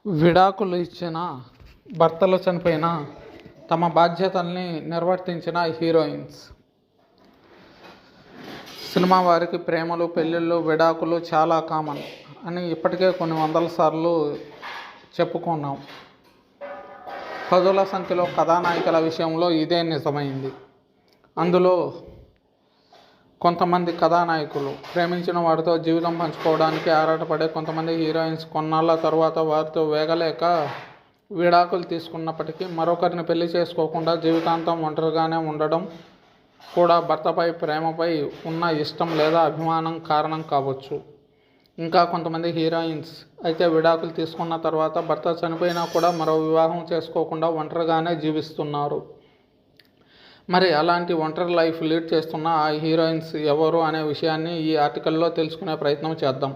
విడాకులు ఇచ్చిన భర్తలు చనిపోయిన తమ బాధ్యతల్ని నిర్వర్తించిన హీరోయిన్స్. సినిమా వారికి ప్రేమలు, పెళ్ళిళ్ళు, విడాకులు చాలా కామన్ అని ఇప్పటికే కొన్ని వందల సార్లు చెప్పుకున్నాం. పదుల సంఖ్యలో కథానాయికల విషయంలో ఇదే నిజమైంది. అందులో కొంతమంది కథానాయకులు ప్రేమించిన వారితో జీవితం పంచుకోవడానికి ఆరాటపడే కొంతమంది హీరోయిన్స్ కొన్నాళ్ళ తర్వాత వారితో వేగలేక విడాకులు తీసుకున్నప్పటికీ మరొకరిని పెళ్లి చేసుకోకుండా జీవితాంతం ఒంటరిగానే ఉండడం కూడా భర్తపై ప్రేమపై ఉన్న ఇష్టం లేదా అభిమానం కారణం కావచ్చు. ఇంకా కొంతమంది హీరోయిన్స్ అయితే విడాకులు తీసుకున్న తర్వాత భర్త చనిపోయినా కూడా మరో వివాహం చేసుకోకుండా ఒంటరిగానే జీవిస్తున్నారు. మరి అలాంటి ఒంటరి లైఫ్ లీడ్ చేస్తున్న ఆ హీరోయిన్స్ ఎవరు అనే విషయాన్ని ఈ ఆర్టికల్లో తెలుసుకునే ప్రయత్నం చేద్దాం.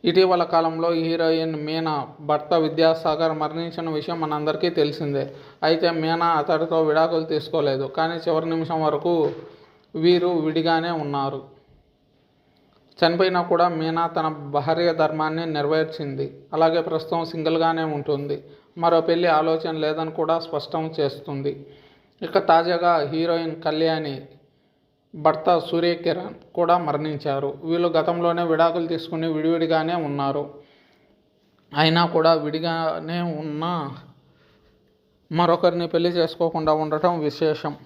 ఇటీవల కాలంలో హీరోయిన్ మీనా భర్త విద్యాసాగర్ మరణించిన విషయం మనందరికీ తెలిసిందే. అయితే మీనా అతడితో విడాకులు తీసుకోలేదు. కానీ చివరి నిమిషం వరకు వీరు విడిగానే ఉన్నారు. చనిపోయినా కూడా మీనా తన భార్య ధర్మాన్ని నెరవేర్చింది. అలాగే ప్రస్తుతం సింగిల్గానే ఉంటుంది. మరో పెళ్లి ఆలోచన లేదని కూడా స్పష్టం చేస్తుంది. ఇక తాజాగా హీరోయిన్ కళ్యాణి భర్త సూర్యకిరణ్ కూడా మరణించారు. వీళ్ళు గతంలోనే విడాకులు తీసుకుని విడివిడిగానే ఉన్నారు. అయినా కూడా విడిగానే ఉన్న మరొకరిని పెళ్లి చేసుకోకుండా ఉండటం విశేషం.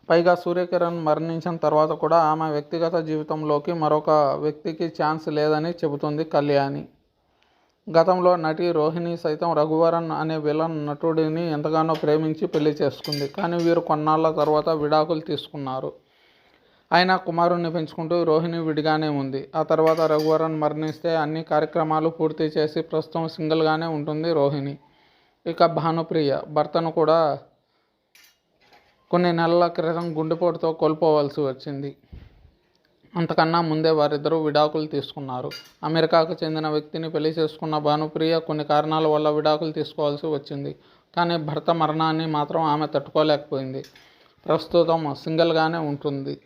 పైగా సూర్యకిరణ్ మరణించిన తర్వాత కూడా ఆమె వ్యక్తిగత జీవితంలోకి మరొక వ్యక్తికి ఛాన్స్ లేదని చెబుతుంది కళ్యాణి. గతంలో నటి రోహిణి సైతం రఘువరన్ అనే విలన్ నటుడిని ఎంతగానో ప్రేమించి పెళ్లి చేసుకుంది. కానీ వీరు కొన్నాళ్ళ తర్వాత విడాకులు తీసుకున్నారు. అయినా కుమారుణ్ణి పెంచుకుంటూ రోహిణి విడిగానే ఉంది. ఆ తర్వాత రఘువరన్ మరణిస్తే అన్ని కార్యక్రమాలు పూర్తి చేసి ప్రస్తుతం సింగిల్గానే ఉంటుంది రోహిణి. ఇక భానుప్రియ భర్తను కూడా కొన్ని నెలల క్రితం గుండెపోటుతో కోల్పోవలసి వచ్చింది. అంతకన్నా ముందే వారిద్దరూ విడాకులు తీసుకున్నారు. అమెరికాకు చెందిన వ్యక్తిని పెళ్లి చేసుకున్న భానుప్రియ కొన్ని కారణాల వల్ల విడాకులు తీసుకోవాల్సి వచ్చింది. కానీ భర్త మరణాన్ని మాత్రం ఆమె తట్టుకోలేకపోయింది. ప్రస్తుతం సింగిల్గానే ఉంటుంది.